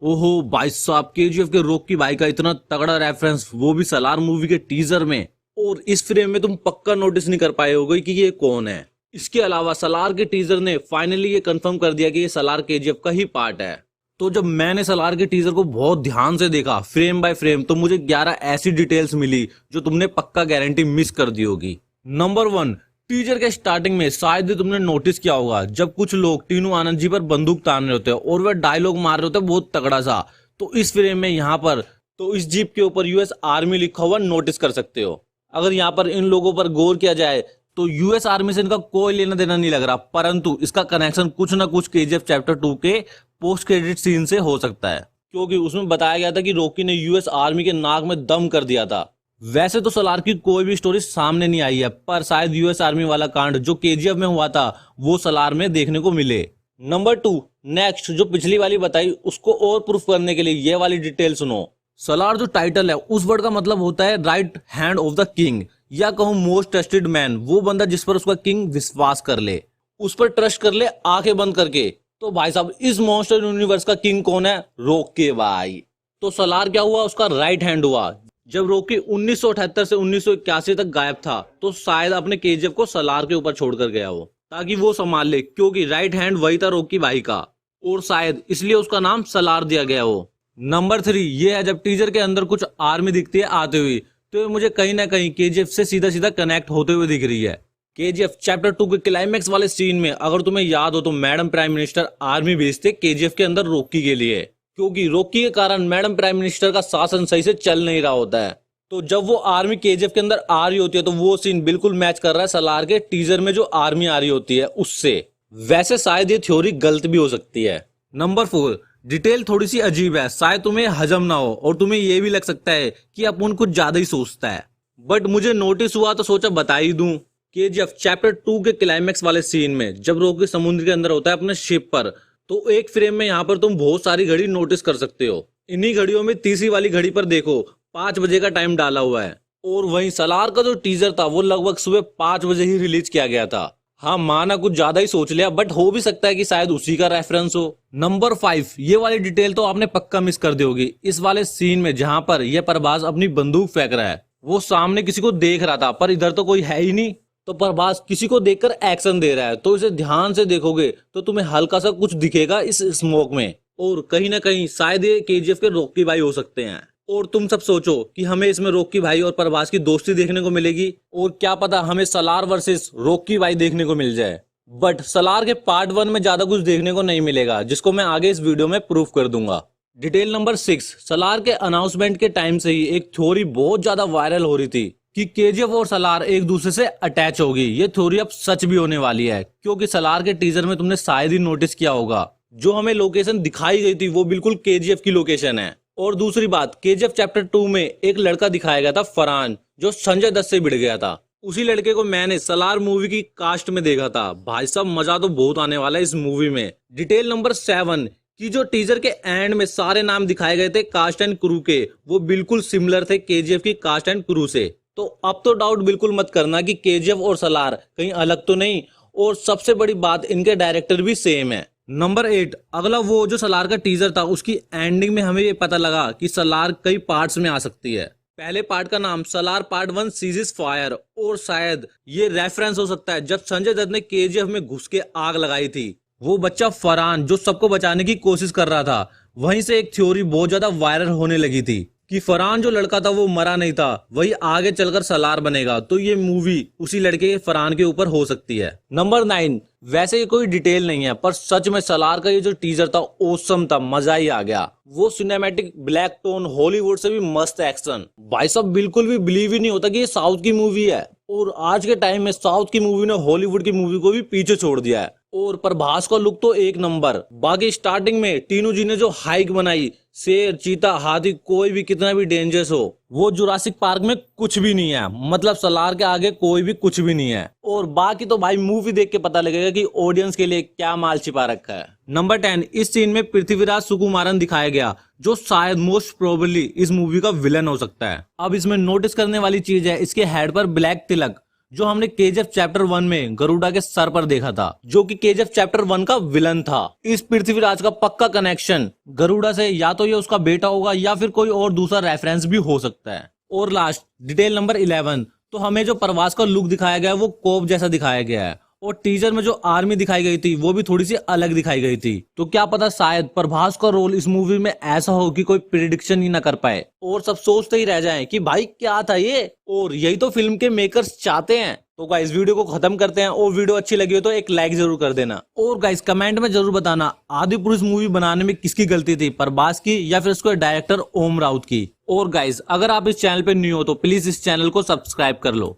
ओहो भाई साहब, केजीएफ के रॉकी भाई का इतना तगड़ा रेफरेंस, वो भी सलार मूवी के टीजर में। और इस फ्रेम में तुम पक्का नोटिस नहीं कर पाए होगे कि ये कौन है। इसके अलावा सलार के टीजर ने फाइनली ये कंफर्म कर दिया कि ये सलार केजीएफ का ही पार्ट है। तो जब मैंने सलार के टीजर को बहुत ध्यान से देखा फ्रेम बाय फ्रेम, तो मुझे 11 ऐसी डिटेल्स मिली जो तुमने पक्का गारंटी मिस कर दी होगी। नंबर 1, टीजर के स्टार्टिंग में शायद ही तुमने नोटिस किया होगा जब कुछ लोग टीनू आनंद जी पर बंदूक तान रहे होते हैं और वह डायलॉग मार रहे होते हैं बहुत तगड़ा सा। तो इस फ्रेम में यहाँ पर तो इस जीप के ऊपर यूएस आर्मी लिखा हुआ नोटिस कर सकते हो। अगर यहाँ पर इन लोगों पर गौर किया जाए तो यूएस आर्मी से इनका कोई लेना देना नहीं लग रहा, परंतु इसका कनेक्शन कुछ ना कुछ केजीएफ चैप्टर 2 के पोस्ट क्रेडिट सीन से हो सकता है, क्योंकि उसमें बताया गया था कि रॉकी ने यूएस आर्मी के नाक में दम कर दिया था। वैसे तो सलार की कोई भी स्टोरी सामने नहीं आई है, पर शायद यूएस आर्मी वाला कांड जो केजीएफ में हुआ था वो सलार में देखने को मिले। नंबर 2, नेक्स्ट जो पिछली वाली बताई उसको और प्रूफ करने के लिए ये वाली डिटेल सुनो। सलार जो टाइटल है उस वर्ड का मतलब होता है right hand of the king, या कहूं मोस्ट ट्रस्टेड मैन, वो बंदा जिस पर उसका किंग विश्वास कर ले, उस पर ट्रस्ट कर ले आंखें बंद करके। तो भाई साहब इस मॉन्स्टर यूनिवर्स का किंग कौन है? रॉकी भाई। तो सलार क्या हुआ? उसका राइट हैंड हुआ। जब रॉकी 1978 से 1981 तक गायब था तो शायद अपने केजीएफ को सलार के ऊपर छोड़कर गया हो ताकि वो संभाल ले, क्योंकि राइट हैंड वही था रॉकी भाई का, और शायद इसलिए उसका नाम सलार दिया गया हो। नंबर 3 ये है, जब टीजर के अंदर कुछ आर्मी दिखती है आते हुए, तो ये मुझे कहीं ना कहीं केजीएफ से सीधा सीधा कनेक्ट होते हुए दिख रही है। केजीएफ चैप्टर 2 के क्लाइमैक्स वाले सीन में अगर तुम्हें याद हो तो मैडम प्राइम मिनिस्टर आर्मी भेजते केजीएफ के अंदर रॉकी के लिए, क्योंकि रॉकी के कारण मैडम प्राइम मिनिस्टर का शासन सही से चल नहीं रहा होता है। तो जब वो आर्मी केजीएफ के अंदर आ रही होती है तो वो सीन बिल्कुल मैच कर रहा है सलार के टीजर में जो आर्मी आ रही होती है उससे। वैसे शायद ये थ्योरी गलत भी हो सकती है। नंबर 4 डिटेल थोड़ी सी अजीब है, शायद तुम्हें हजम ना हो और तुम्हें ये भी लग सकता है कि अपन कुछ ज्यादा ही सोचता है, बट मुझे नोटिस हुआ तो सोचा बता ही दूं। केजीएफ चैप्टर 2 के क्लाइमैक्स वाले सीन में जब रॉकी समुद्र के अंदर होता है अपने शिप पर, तो एक फ्रेम में यहाँ पर तुम बहुत सारी घड़ी नोटिस कर सकते हो। इन्हीं घड़ियों में तीसरी वाली घड़ी पर देखो 5 बजे का टाइम डाला हुआ है, और वहीं सलार का जो टीजर था वो लगभग सुबह 5 बजे ही रिलीज किया गया था। हाँ माना कुछ ज्यादा ही सोच लिया, बट हो भी सकता है कि शायद उसी का रेफरेंस हो। नंबर 5 ये वाली डिटेल तो आपने पक्का मिस कर दी होगी। इस वाले सीन में जहां पर यह प्रभास अपनी बंदूक फेंक रहा है, वो सामने किसी को देख रहा था पर इधर तो कोई है ही नहीं, तो प्रभास किसी को देखकर एक्शन दे रहा है। तो इसे ध्यान से देखोगे तो तुम्हें हल्का सा कुछ दिखेगा इस स्मोक में, और कहीं ना कहीं शायद ये केजीएफ के रॉकी भाई हो सकते हैं। और तुम सब सोचो कि हमें इसमें रॉकी भाई और प्रभास की दोस्ती देखने को मिलेगी, और क्या पता हमें सलार वर्सेस रॉकी भाई देखने को मिल जाए। बट सलार के पार्ट 1 में ज्यादा कुछ देखने को नहीं मिलेगा, जिसको मैं आगे इस वीडियो में प्रूफ कर दूंगा। डिटेल नंबर 6 सलार के अनाउंसमेंट के टाइम से ही एक थ्योरी बहुत ज्यादा वायरल हो रही थी कि केजीएफ और सलार एक दूसरे से अटैच होगी। ये थ्योरी अब सच भी होने वाली है, क्योंकि सलार के टीजर में तुमने शायद ही नोटिस किया होगा जो हमें लोकेशन दिखाई गई थी वो बिल्कुल केजीएफ की लोकेशन है। और दूसरी बात, केजीएफ चैप्टर 2 में एक लड़का दिखाया गया था फरहान, जो संजय दत्त से भिड़ गया था। उसी लड़के को मैंने सलार मूवी की कास्ट में देखा था। भाई साहब मजा तो बहुत आने वाला है इस मूवी में। डिटेल नंबर 7 कि जो टीजर के एंड में सारे नाम दिखाए गए थे कास्ट एंड क्रू के, वो बिल्कुल सिमिलर थे केजीएफ की कास्ट एंड क्रू से। तो अब तो डाउट बिल्कुल मत करना कि केजीएफ और सलार कहीं अलग तो नहीं, और सबसे बड़ी बात इनके डायरेक्टर भी सेम है। नंबर 8 अगला वो जो सलार का टीजर था उसकी एंडिंग में हमें ये पता लगा कि सलार कई पार्ट्स में आ सकती है। पहले पार्ट का नाम सलार पार्ट 1 सीजेस फायर, और शायद ये रेफरेंस हो सकता है जब संजय दत्त ने केजीएफ में घुस के आग लगाई थी, वो बच्चा फरहान जो सबको बचाने की कोशिश कर रहा था। वहीं से एक थ्योरी बहुत ज्यादा वायरल होने लगी थी कि फरहान जो लड़का था वो मरा नहीं था, वही आगे चलकर सलार बनेगा। तो ये मूवी उसी लड़के फरहान के ऊपर हो सकती है। नंबर 9 वैसे ये कोई डिटेल नहीं है, पर सच में सलार का ये जो टीजर था ओसम था, मजा ही आ गया। वो सिनेमैटिक ब्लैक टोन, हॉलीवुड से भी मस्त एक्शन। भाई साहब बिल्कुल भी बिलीव ही नहीं होता कि ये साउथ की मूवी है, और आज के टाइम में साउथ की मूवी ने हॉलीवुड की मूवी को भी पीछे छोड़ दिया है। और प्रभास का लुक तो एक नंबर। बाकी स्टार्टिंग में टीनू जी ने जो हाइक बनाई, शेर, चीता, हाथी, कोई भी कितना भी डेंजरस हो, वो जुरासिक पार्क में कुछ भी नहीं है। मतलब सलार के आगे कोई भी कुछ भी नहीं है। और बाकी तो भाई मूवी देख के पता लगेगा कि ऑडियंस के लिए क्या माल छिपा रखा है। नंबर 10 इस सीन में पृथ्वीराज सुकुमारन दिखाया गया, जो शायद मोस्ट प्रोबेबली इस मूवी का विलन हो सकता है। अब इसमें नोटिस करने वाली चीज है इसके हेड पर ब्लैक तिलक, जो हमने केजीएफ चैप्टर 1 में गरुड़ा के सर पर देखा था, जो कि केजीएफ चैप्टर 1 का विलन था। इस पृथ्वीराज का पक्का कनेक्शन गरुड़ा से या तो ये उसका बेटा होगा या फिर कोई और दूसरा रेफरेंस भी हो सकता है। और लास्ट डिटेल नंबर 11, तो हमें जो प्रभास का लुक दिखाया गया है वो कोप जैसा दिखाया गया है, और टीजर में जो आर्मी दिखाई गई थी वो भी थोड़ी सी अलग दिखाई गई थी। तो क्या पता शायद प्रभास का रोल इस मूवी में ऐसा हो कि कोई प्रिडिक्शन ही ना कर पाए और सब सोचते ही रह जाएं कि भाई क्या था ये। और यही तो फिल्म के मेकर्स चाहते हैं। तो गाइस वीडियो को खत्म करते हैं, और वीडियो अच्छी लगी हो तो एक लाइक जरूर कर देना। और गाइस कमेंट में जरूर बताना आदिपुरुष मूवी बनाने में किसकी गलती थी, प्रभास की या फिर उसके डायरेक्टर ओम राउत की। और गाइस अगर आप इस चैनल पे न्यू हो तो प्लीज इस चैनल को सब्सक्राइब कर लो।